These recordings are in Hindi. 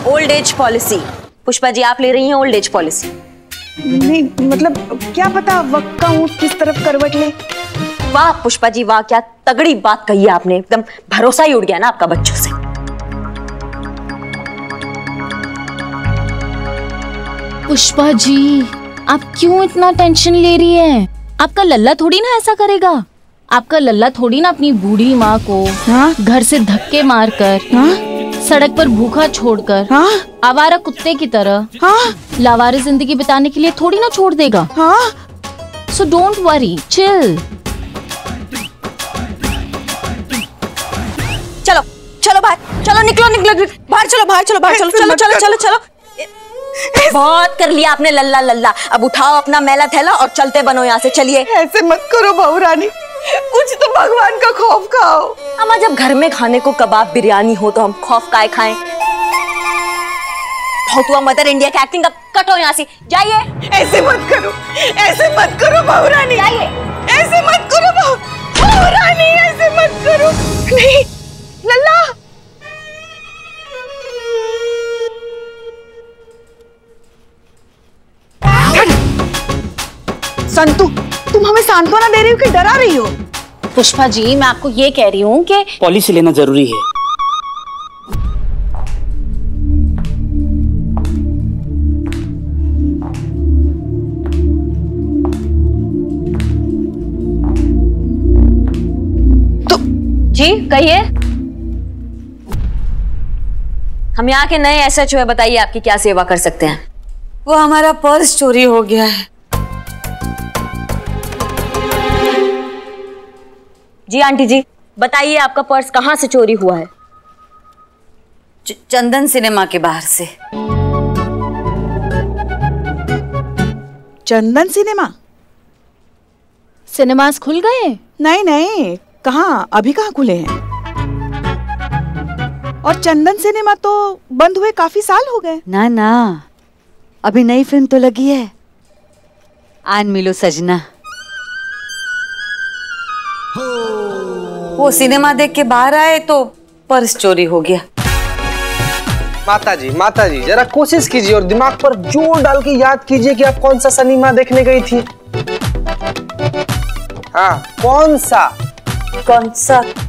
Old age policy. Pushpa ji, आप ले रही हैं ओल्ड एज पॉलिसी? नहीं, मतलब क्या पता वक्त का ऊंट किस तरफ करवट ले। वाह पुष्पा जी वाह, क्या तगड़ी बात कही है आपने, एकदम भरोसा ही उड़ गया ना आपका बच्चों से। पुष्पा जी, आप क्यों इतना टेंशन ले रही हैं? आपका लल्ला थोड़ी ना ऐसा करेगा। आपका लल्ला थोड़ी ना अपनी बूढ़ी माँ को घर से धक्के मारकर, सड़क पर भूखा छोड़कर, आवारा कुत्ते की तरह लावारिस जिंदगी बिताने के लिए थोड़ी ना छोड़ देगा। So don't worry, chill. चलो चलो बाहर, चलो निकलो निकलो बाहर, चलो बाहर, चलो बाहर, चलो चलो चलो चलो चलो। बहुत कर लिया आपने लल्ला लल्ला, अब उठाओ अपना मैला थैला और चलते बनो यहाँ से। चलिए। ऐसे मत करो बहू रानी, कुछ तो भगवान का खौफ खाओ। अम्मा, जब घर में खाने को कबाब बिरयानी हो तो हम खौफ काहे खाएं? बहुत हुआ मदर इंडिया की एक्टिंग, अब कटो यहाँ से, जाइए। ऐसे मत करो, ऐसे मत करो बहू रानी, जाइए। ऐसे मत करो बहू रानी, ऐसे मत करो। नहीं लल्ला, संतु, तुम हमें सांत्वना दे रही हो कि डरा रही हो? पुष्पा जी, मैं आपको ये कह रही हूँ कि पॉलिसी लेना जरूरी है। तो जी कहिए। हम यहाँ के नए SHO है, बताइए आपकी क्या सेवा कर सकते हैं? वो हमारा पर्स चोरी हो गया है। जी आंटी जी, बताइए आपका पर्स कहाँ से चोरी हुआ है? चंदन सिनेमा के बाहर से। चंदन सिनेमा? सिनेमास खुल गए? नहीं नहीं, कहाँ, अभी कहाँ खुले हैं। और चंदन सिनेमा तो बंद हुए काफी साल हो गए। ना ना, अभी नई फिल्म तो लगी है, आन मिलो सजना। वो सिनेमा देख के बाहर आए तो पर्स चोरी हो गया। माता जी जरा कोशिश कीजिए और दिमाग पर जोर डाल के याद कीजिए कि आप कौन सा सिनेमा देखने गई थी। हाँ, कौन सा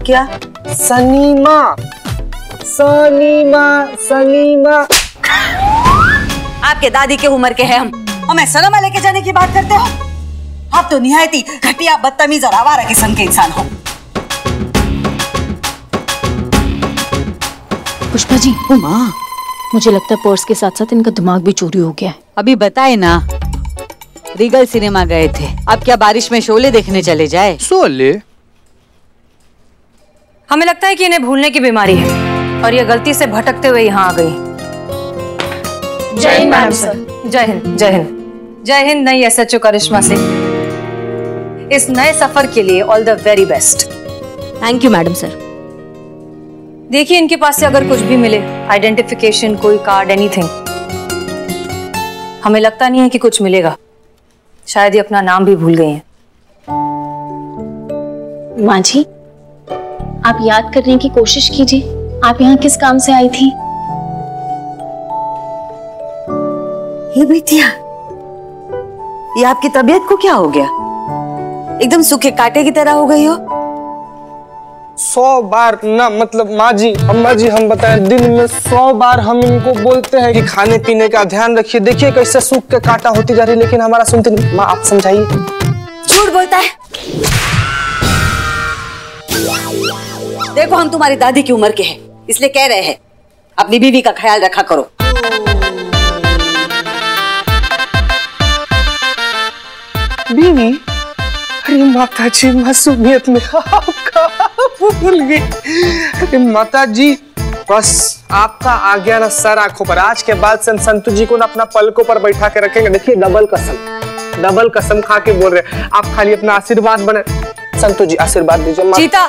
क्या? सनीमा। आपके दादी के उम्र के हैं हम, हमें सिनेमा लेके जाने की बात करते हो? आप तो निहायत ही घटिया, बदतमीज और आवारा किस्म के इंसान हो। पुष्पा जी, माँ, मुझे लगता है पर्स के साथ साथ इनका दिमाग भी चोरी हो गया है। अभी बताए ना, रीगल सिनेमा गए थे, अब क्या बारिश में शोले देखने चले जाए? शोले? हमें लगता है कि इन्हें भूलने की बीमारी है और ये गलती से भटकते हुए यहाँ आ गई। जय हिंद मैडम सर। जय हिंद, जय हिंद, जय हिंद। नई SHO करिश्मा से इस नए सफर के लिए all the very best. Thank you madam sir. देखिए, इनके पास से अगर कुछ भी मिले, आइडेंटिफिकेशन, कोई कार्ड, एनीथिंग, हमें लगता नहीं है कि कुछ मिलेगा। शायद ये अपना नाम भी भूल गई हैं। माँ जी, आप याद करने की कोशिश कीजिए, आप यहाँ किस काम से आई थी? ये बिटिया, ये आपकी तबीयत को क्या हो गया? एकदम सूखे कांटे की तरह हो गई हो। 100 बार ना, मतलब माँ जी, अम्मा जी, हम बताएं, दिन में 100 बार हम इनको बोलते हैं कि खाने पीने का ध्यान रखिए। देखिए कैसे सूख के कांटा होती जा रही है, लेकिन हमारा सुनते नहीं। माँ आप समझाइए। झूठ बोलता है। देखो, हम तुम्हारी दादी की उम्र के हैं, इसलिए कह रहे हैं अपनी बीवी का ख्याल रखा करो। बीवी? अरे माता जी, मासूमियत में आपका भूल गई। अरे माता जी, बस आपका आ गया ना सर आंखों पर। आज के बाद से हम संतु जी को ना अपना पलकों पर बैठा के रखेंगे। देखिए, डबल कसम खा के बोल रहे हैं। आप खाली अपना आशीर्वाद बने। संतु जी आशीर्वाद दीजिए। चीता।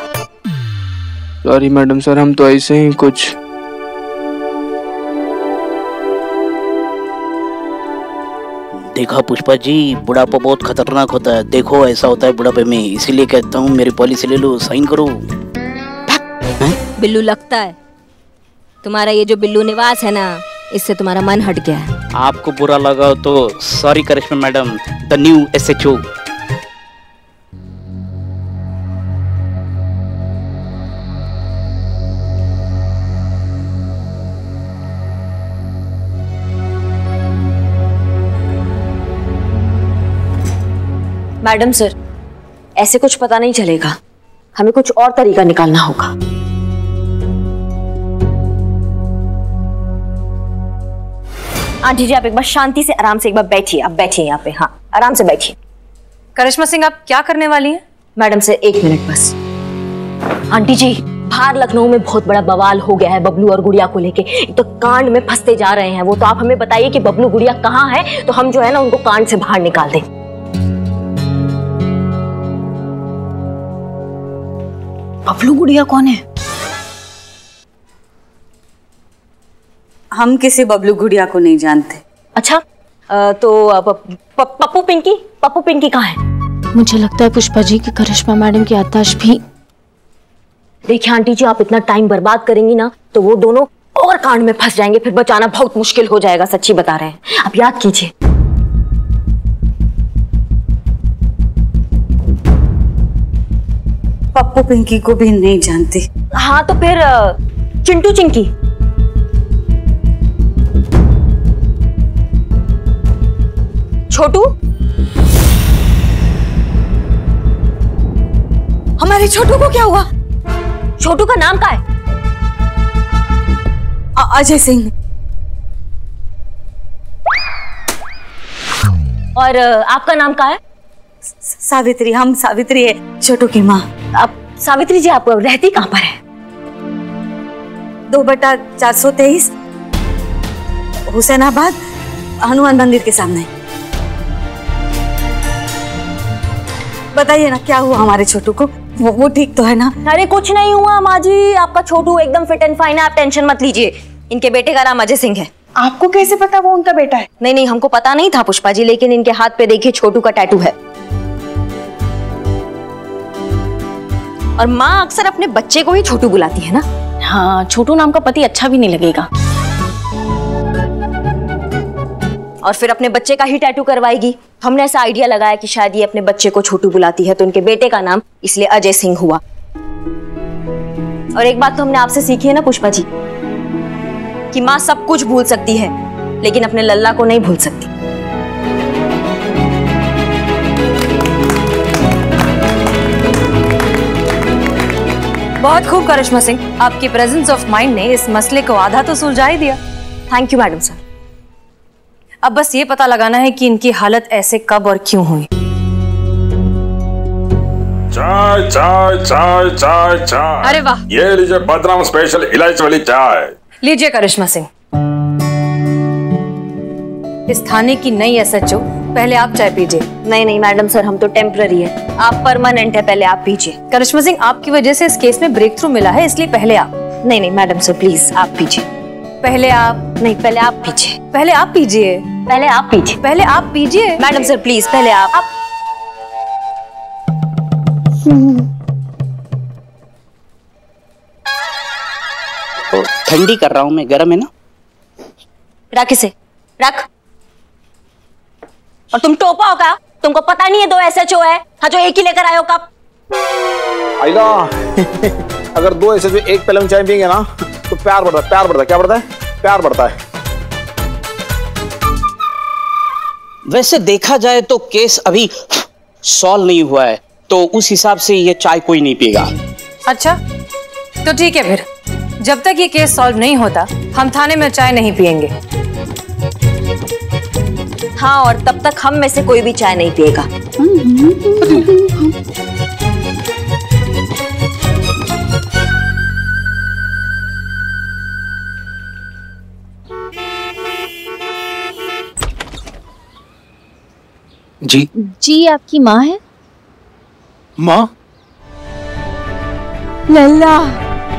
सॉरी मैडम सर, हम तो ऐसे ही कुछ। देखा पुष्पा जी, बुढ़ापा बहुत खतरनाक होता है। देखो ऐसा होता है बुढ़ापे में, इसीलिए कहता हूँ मेरी पॉलिसी ले लो, साइन करो। बिल्लू लगता है तुम्हारा ये जो बिल्लू निवास है ना, इससे तुम्हारा मन हट गया है। आपको बुरा लगा तो sorry Karishma madam, the new SHO। Madam sir, ऐसे कुछ पता नहीं चलेगा, हमें कुछ और तरीका निकालना होगा। आंटी जी, आप एक बार शांति से आराम से एक बार बैठिए। आप बैठिए यहाँ पे, हाँ आराम से बैठिए। करिश्मा सिंह, आप क्या करने वाली हैं? मैडम सर 1 मिनट बस। आंटी जी, बाहर लखनऊ में बहुत बड़ा बवाल हो गया है बबलू और गुड़िया को लेके। एक तो कांड में फंसते जा रहे हैं वो, तो आप हमें बताइए कि बबलू गुड़िया कहाँ है, तो हम जो है ना उनको कांड से बाहर निकाल दें। बबलू गुड़िया कौन है? हम किसी बबलू गुड़िया को नहीं जानते। अच्छा, तो पप्पू पिंकी कहाँ है? मुझे लगता है पुष्पा जी की करिश्मा मैडम की याददाश्त भी। देखिए आंटी जी, आप इतना टाइम बर्बाद करेंगी ना तो वो दोनों और कांड में फंस जाएंगे, फिर बचाना बहुत मुश्किल हो जाएगा। सच्ची बता रहे हैं, आप याद कीजिए। पप्पू पिंकी को भी नहीं जानती। हाँ तो फिर चिंटू चिंकी। छोटू, हमारे छोटू को क्या हुआ? छोटू का नाम क्या है? अजय सिंह। और आपका नाम क्या है? सावित्री। हम सावित्री है, छोटू की माँ। आप सावित्री जी, आप रहती कहाँ पर है? 2/423 हुसैनाबाद, हनुमान मंदिर के सामने। बताइए ना क्या हुआ हमारे छोटू को? वो ठीक तो है ना? अरे कुछ नहीं हुआ माँ जी, आपका छोटू एकदम फिट एंड फाइन है, आप टेंशन मत लीजिए। इनके बेटे का नाम अजय सिंह है। आपको कैसे पता वो उनका बेटा है? नहीं, हमको पता नहीं था पुष्पा जी, लेकिन इनके हाथ पे देखिए छोटू का टैटू है। और माँ अक्सर अपने बच्चे को ही छोटू बुलाती है ना। हाँ, छोटू नाम का पति अच्छा भी नहीं लगेगा। और फिर अपने बच्चे का ही टैटू करवाएगी। हमने ऐसा आइडिया लगाया कि शायद ये अपने बच्चे को छोटू बुलाती है, तो इनके बेटे का नाम इसलिए अजय सिंह हुआ। और एक बात तो हमने आपसे सीखी है ना पुष्पा जी, कि माँ सब कुछ भूल सकती है लेकिन अपने लल्ला को नहीं भूल सकती। बहुत खूब करिश्मा सिंह, आपकी प्रेजेंस ऑफ माइंड ने इस मसले को आधा तो सुलझा ही दिया। Thank you madam sir. अब बस ये पता लगाना है कि इनकी हालत ऐसे कब और क्यों हुई। चाय चाय चाय चाय चाय। अरे वाह, ये लीजिए बदनाम स्पेशल इलायची वाली चाय। लीजिए करिश्मा सिंह, इस थाने की नई SHO। पहले आप चाय पीजिए। नहीं मैडम सर, हम तो टेम्पररी है, आप परमानेंट है, पहले आप पीजिए। करिश्मा सिंह, आपकी वजह से इस केस में ब्रेक थ्रू मिला है, इसलिए पहले आप। नहीं मैडम सर, प्लीज आप पीजिए। पहले आप। नहीं, पहले आप पीजिए। पहले आप पीजिए। पहले आप पीजिए। पहले आप पीजिए। मैडम सर प्लीज, पहले आप। ठंडी कर रहा हूँ मैं, गर्म है ना। रख इसे, रख। और तुम टोपा हो क्या? तुमको पता नहीं है 2 SHO है? हाँ, जो एक ही लेकर आए हो कब? आइला अगर 2 SHO एक पहले में चाय पियेंगे ना तो प्यार बढ़ता है। प्यार बढ़ता है, क्या बढ़ता है? प्यार बढ़ता है। वैसे देखा जाए तो केस अभी सॉल्व नहीं हुआ है, तो उस हिसाब से ये चाय कोई नहीं पिएगा। अच्छा तो ठीक है, फिर जब तक ये केस सॉल्व नहीं होता हम थाने में चाय नहीं पियेंगे। हाँ, और तब तक हम में से कोई भी चाय नहीं पिएगा। जी आपकी माँ है? माँ? लल्ला।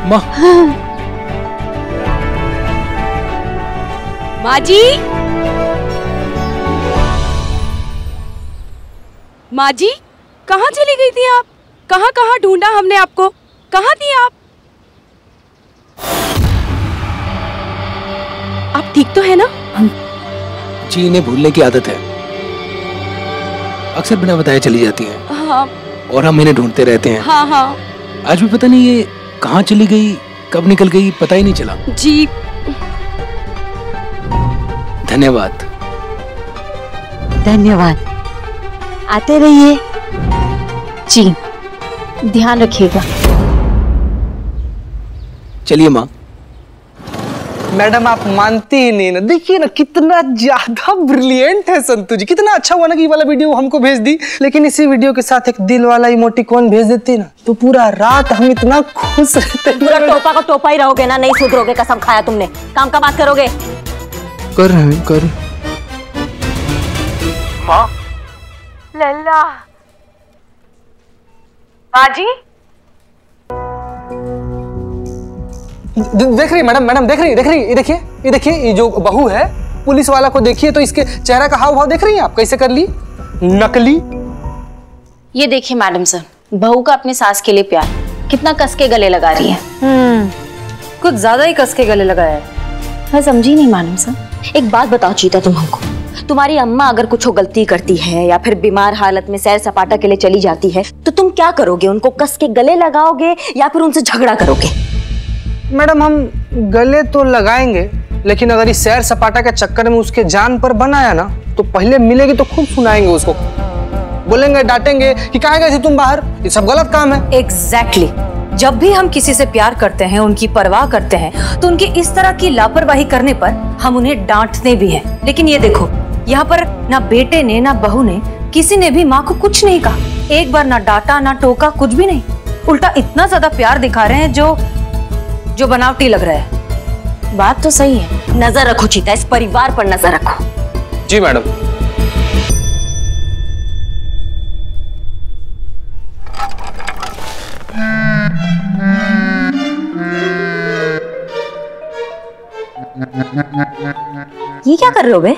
माँ? माँ जी, माँ जी, कहाँ चली गई थी आप? कहाँ कहाँ ढूंढा हमने आपको, कहाँ थी आप? आप ठीक तो है ना? जी, इन्हें भूलने की आदत है, अक्सर बिना बताए चली जाती हैं। हाँ और हम इन्हें ढूंढते रहते हैं। हाँ हाँ आज भी पता नहीं ये कहाँ चली गई, कब निकल गई, पता ही नहीं चला। जी। धन्यवाद। धन्यवाद। आते रहिए। जी, ध्यान रखिएगा। चलिए माँ। मैडम आप मानती ही नहीं ना, देखिए ना कितना ज्यादा ब्रिलियंट है संतू जी। कितना अच्छा हुआ ना कि ये वाला वीडियो हमको भेज दी, लेकिन इसी वीडियो के साथ एक दिल वाला इमोटिकॉन भेज देती ना तो पूरा रात हम इतना खुश रहते। पूरा टोपा का टोपा ही रहोगे ना, नहीं सुधरोगे। कसम खाया तुमने। काम का बात करोगे। कर रहे हैं, कर। माँ लल्ला बाजी देख रही मैडम, मैडम देख रही, ये देखिए, ये देखिए, ये जो बहू है पुलिस वाला को देखिए तो इसके चेहरा का हाव भाव देख रही हैं आप, कैसे कर ली नकली। ये देखिए मैडम सर, बहू का अपने सास के लिए प्यार कितना कस के गले लगा रही है। कुछ ज्यादा ही कस के गले लगाया है। मैं समझी नहीं मैडम सर। एक बात बताओ चीता, तुम हमको, तुम्हारी अम्मा अगर कुछ गलती करती है या फिर बीमार हालत में सैर सपाटा के लिए चली जाती है तो तुम क्या करोगे? उनको कस के गले लगाओगे या फिर उनसे झगड़ा करोगे? मैडम हम गले तो लगाएंगे, लेकिन अगर इस सैर सपाटा के चक्कर में उसके जान पर बनाया ना तो पहले मिलेगी तो खूब सुनाएंगे उसको, बोलेंगे, डांटेंगे कि कहाँ गए थे तुम बाहर, ये सब गलत काम है। एग्जैक्टली। जब भी हम किसी से प्यार करते हैं, उनकी परवाह करते हैं, तो उनकी इस तरह की लापरवाही करने पर हम उन्हें डांटते भी हैं। लेकिन ये देखो, यहाँ पर ना बेटे ने ना बहू ने किसी ने भी माँ को कुछ नहीं कहा, एक बार ना डांटा ना टोका, कुछ भी नहीं। उल्टा इतना ज्यादा प्यार दिखा रहे हैं जो बनावटी लग रहा है। बात तो सही है। नजर रखो चीता, इस परिवार पर नजर रखो। जी मैडम। ये क्या कर रहे हो बे?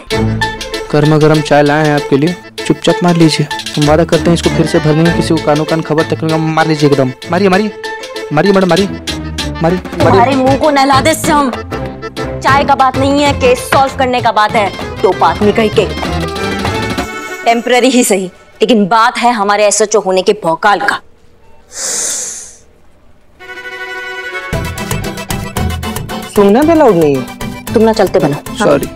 गर्मा गर्म चाय लाए हैं आपके लिए, चुपचाप मार लीजिए। हम वादा करते हैं इसको फिर से भर देंगे, किसी को कानों कान खबर तक नहीं। मार लीजिए एकदम, मारिए मारिए मारिए मैडम, मारिए मारिए। तुम्हारे मुंह को नहला दे हम। चाय का बात नहीं है, केस सॉल्व करने का बात है। तो बात निकल के टेम्पररी ही सही, लेकिन बात है हमारे एसएचओ होने के भौकाल का। सुनना भी अलाउड नहीं है। तुम ना चलते बनो। सॉरी।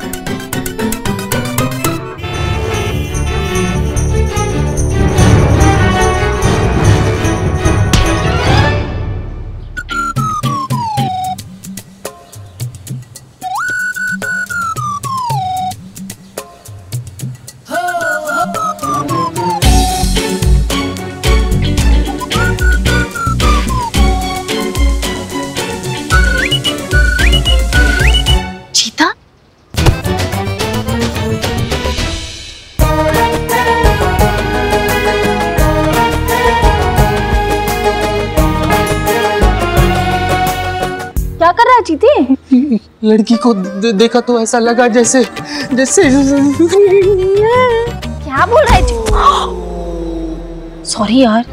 क्या कर रहा है चीते? लड़की को देखा तो ऐसा लगा जैसे जैसे क्या बोल रहा है? सॉरी यार।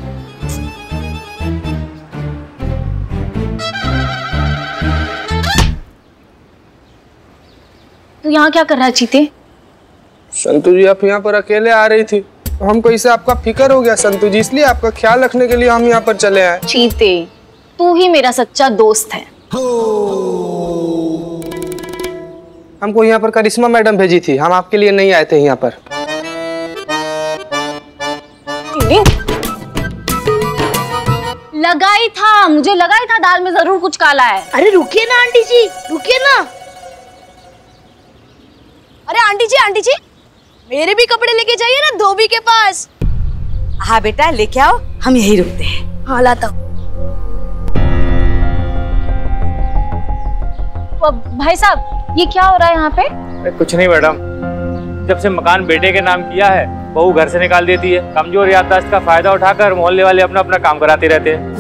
तू यहाँ क्या कर रहा है चीते? संतू जी आप यहाँ पर अकेले आ रही थी, हमको इससे आपका फिक्र हो गया संतू जी, इसलिए आपका ख्याल रखने के लिए हम यहाँ पर चले आए। चीते, तू ही मेरा सच्चा दोस्त है। हमको यहाँ पर करिश्मा मैडम भेजी थी, हम आपके लिए नहीं आए थे यहाँ पर। लगा ही था, मुझे लगा ही था दाल में जरूर कुछ काला है। अरे रुकिए ना आंटी जी, रुकिए ना। अरे आंटी जी मेरे भी कपड़े लेके जाइए ना धोबी के पास। हाँ बेटा लेके आओ, हम यही रुकते हैं। हाँ लाता हूँ। भाई साहब ये क्या हो रहा है यहाँ पे? कुछ नहीं मैडम, जब से मकान बेटे के नाम किया है बहू घर से निकाल देती है। कमजोर याददाश्त का फायदा उठाकर मोहल्ले वाले अपना अपना काम कराते रहते हैं।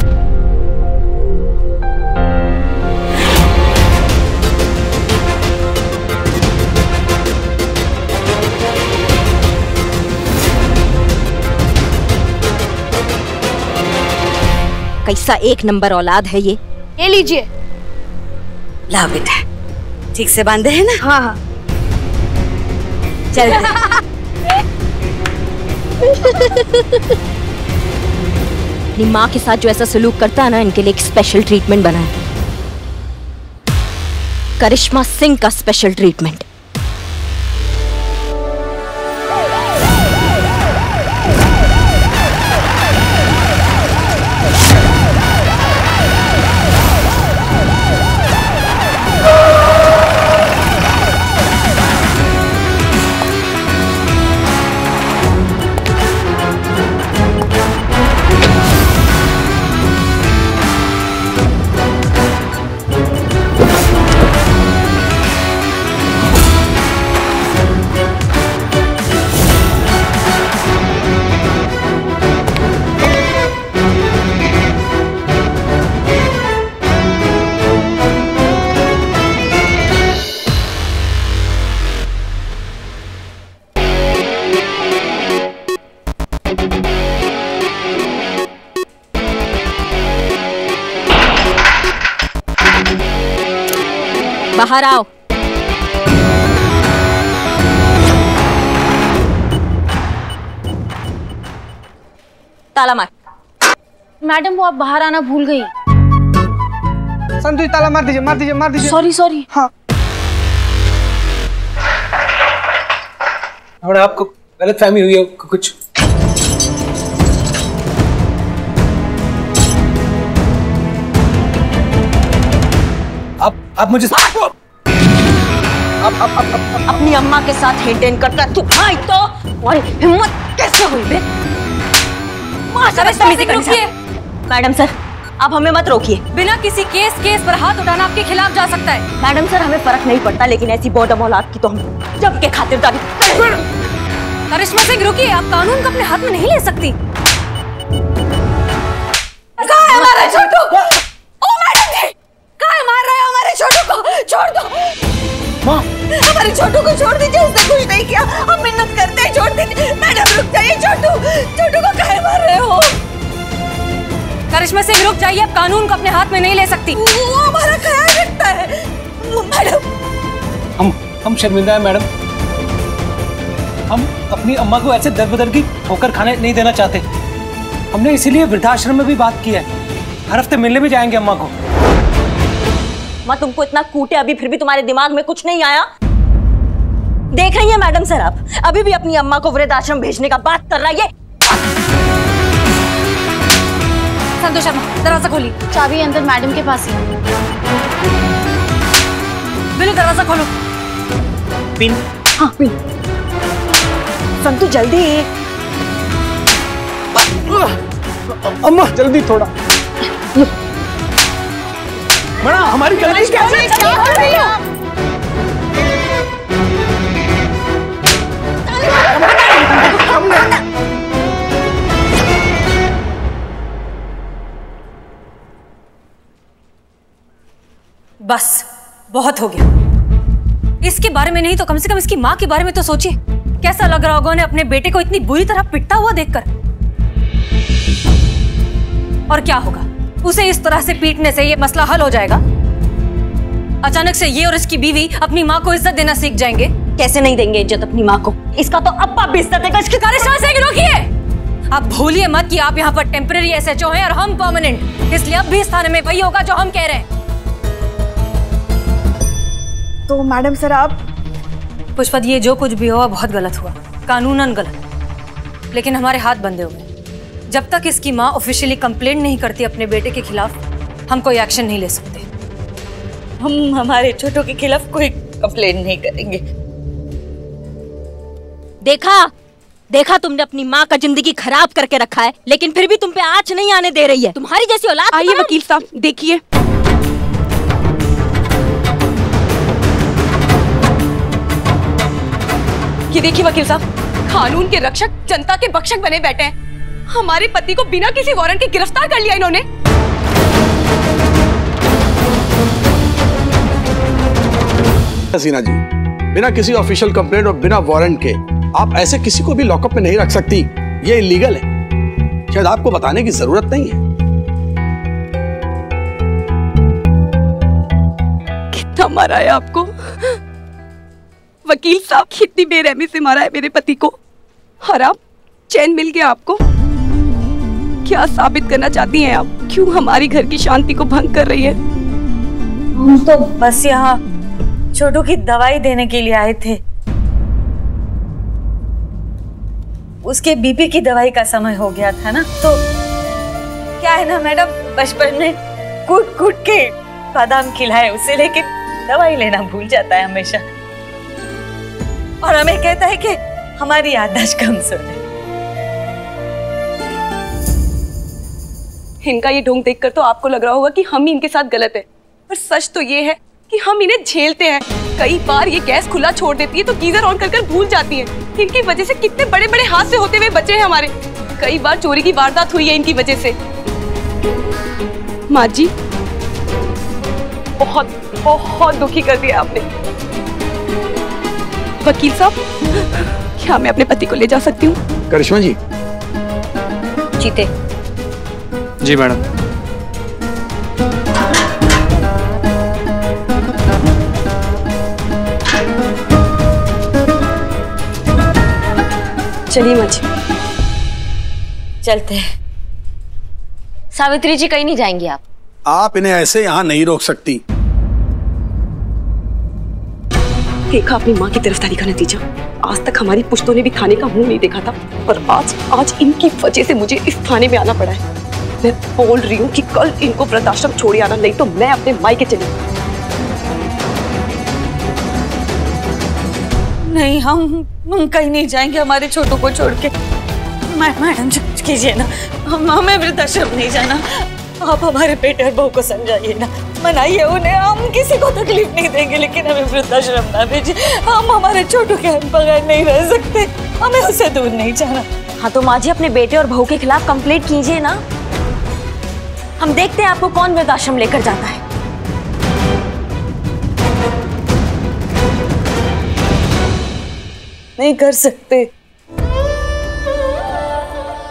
कैसा एक नंबर औलाद है ये। ये लीजिए। ला बेटा। ठीक से बांधे है ना? हाँ हाँ। चल। अपनी माँ के साथ जो ऐसा सलूक करता है ना, इनके लिए एक स्पेशल ट्रीटमेंट बना है, करिश्मा सिंह का स्पेशल ट्रीटमेंट। बाहर आओ। ताला मार। मैडम वो आप बाहर आना भूल गई। संतु ताला मार दीजिए, मार दीजिए, मार दीजिए। सॉरी। हाँ। और आपको गलतफहमी हुई है कुछ? आप मुझे अपनी अम्मा के साथ हेडेन करता तू भाई, तो और हिम्मत कैसे हुई बे? मैडम सर, आप हमें मत रोकिए। बिना किसी केस पर हाथ उठाना आपके खिलाफ जा सकता है। मैडम सर, हमें फर्क नहीं पड़ता, लेकिन ऐसी बॉडम औलाद की तो हम जब के खातिरदारी। करिश्मा सिंह रुकिए, आप कानून को अपने हाथ में नहीं ले सकती। कहाँ है हमारा छोटू? ओ मैडम जी, कहाँ मार रहे हो हमारे छोटू को? छोड़ दो माँ, हमारे छोटू को छोड़ दीजिए, उसने कुछ नहीं किया, हम मिन्नत करते हैं, छोड़ दीजिए। मैडम रुक जाइए, छोटू को काहे मार रहे हो? करिश्मा सिंह रुक जाइए, आप कानून को अपने हाथ में नहीं ले सकती। वो हमारा ख्याल रखता है। मैडम, हम शर्मिंदा है मैडम। हम अपनी अम्मा को ऐसे दर बदर की ठोकर खाने नहीं देना चाहते। हमने इसीलिए वृद्धाश्रम में भी बात की है, हर हफ्ते मिलने भी जाएंगे अम्मा को। माँ तुमको इतना कूटे, अभी फिर भी तुम्हारे दिमाग में कुछ नहीं आया? देख रही है मैडम सर, आप अभी भी अपनी अम्मा को वृद्धाश्रम भेजने का बात कर रही है। संतोष शर्मा, दरवाजा खोली। चाबी अंदर मैडम के पास है। बिल्लू दरवाजा खोलो। पिन। हाँ पिन। संतु जल्दी। अम्मा जल्दी थोड़ा। बड़ा हमारी गलती क्या है? बस बहुत हो गया। इसके बारे में नहीं तो कम से कम इसकी माँ के बारे में तो सोचिए। कैसा लग रहा होगा उन्हें अपने बेटे को इतनी बुरी तरह पिटता हुआ देखकर। और क्या होगा, उसे इस तरह से पीटने से ये मसला हल हो जाएगा? अचानक से ये और इसकी बीवी अपनी माँ को इज्जत देना सीख जाएंगे। कैसे नहीं देंगे इज्जत अपनी माँ को? इसका तो अब्बा भी इज्जत देगा। इसकी रोकिए, आप भूलिए मत कि आप यहाँ पर टेम्पररी एसएचओ हैं और हम परमानेंट, इसलिए अब भी इस थाने में वही होगा जो हम कह रहे हैं। तो मैडम सर आप? पुष्पा, ये जो कुछ भी हुआ बहुत गलत हुआ, कानूनन गलत, लेकिन हमारे हाथ बंधे हुए। जब तक इसकी माँ ऑफिशियली कंप्लेंट नहीं करती अपने बेटे के खिलाफ, हम कोई एक्शन नहीं ले सकते। हम हमारे छोटू के खिलाफ कोई कंप्लेंट नहीं करेंगे। देखा तुमने अपनी माँ का जिंदगी खराब करके रखा है, लेकिन फिर भी तुम पे आँच नहीं आने दे रही है। तुम्हारी जैसी औलाद। आइए वकील साहब, देखिए। ये देखिए वकील साहब, कानून के रक्षक जनता के बख्शक बने बैठे हैं। हमारे पति को बिना किसी वारंट के गिरफ्तार कर लिया इन्होंने। हसीना जी, बिना किसी ऑफिशियल कंप्लेंट और बिना वारंट के आप ऐसे किसी को भी लॉकअप में नहीं रख सकती। ये इलीगल है। शायद आपको बताने की जरूरत नहीं है। कितना मारा है आपको वकील साहब, कितनी बेरहमी से मारा है मेरे पति को। और आप, चैन मिल गया आपको? क्या साबित करना चाहती हैं आप? क्यों हमारी घर की शांति को भंग कर रही है? हम तो बस यहाँ छोटू की दवाई देने के लिए आए थे। उसके बीपी की दवाई का समय हो गया था ना, तो क्या है ना मैडम, बचपन में कूट कूट के बादाम खिलाए उसे, लेकिन दवाई लेना भूल जाता है हमेशा, और हमें कहता है कि हमारी याददाश्त कमजोर है। इनका ये ढोंग देखकर तो आपको लग रहा होगा कि हम ही इनके साथ गलत है, पर सच तो ये है कि हम इन्हें झेलते हैं। कई बार ये गैस खुला छोड़ देती है तो गीजर ऑन कर भूल जाती है। इनकी वजह से कितने बड़े बड़े हादसे होते हुए बचे हैं हमारे। कई बार चोरी की वारदात हुई है इनकी वजह से। माँ जी, बहुत बहुत दुखी कर दिया आपने। वकील साहब, क्या मैं अपने पति को ले जा सकती हूँ? करिश्मा जी। जीते। जी मैडम। चलिए माँ जी, चलते हैं। सावित्री जी, कहीं नहीं जाएंगी आप? आप इन्हें ऐसे यहाँ नहीं रोक सकती। देखा अपनी माँ की तरफदारी का नतीजा। आज तक हमारी पुश्तों ने भी थाने का मुंह नहीं देखा था, पर आज इनकी वजह से मुझे इस थाने में आना पड़ा है। मैं बोल रही हूँ कि कल इनको वृद्धाश्रम छोड़ आना, नहीं तो मैं अपने मायके चली। नहीं, हम कहीं नहीं जाएंगे हमारे छोटू को छोड़ के। मैडम कीजिए ना, हमें वृद्धाश्रम नहीं जाना। आप हमारे बेटे और बहू को समझाइए ना, मनाइए उन्हें। हम किसी को तकलीफ नहीं देंगे, लेकिन हमें वृद्धाश्रम ना भेजिए। हम हमारे छोटू के बगैर नहीं रह सकते, हमें उससे दूर नहीं जाना। हाँ तो माँ जी, अपने बेटे और बहू के खिलाफ कंप्लेंट कीजिए ना। हम देखते हैं आपको कौन वृद्धाश्रम लेकर जाता है। नहीं कर सकते,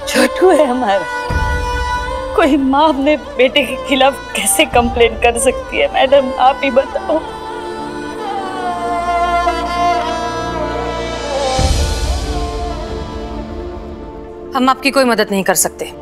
छोटू है हमारा। कोई माँ अपने बेटे के खिलाफ कैसे कंप्लेंट कर सकती है? मैडम आप ही बताओ। हम आपकी कोई मदद नहीं कर सकते।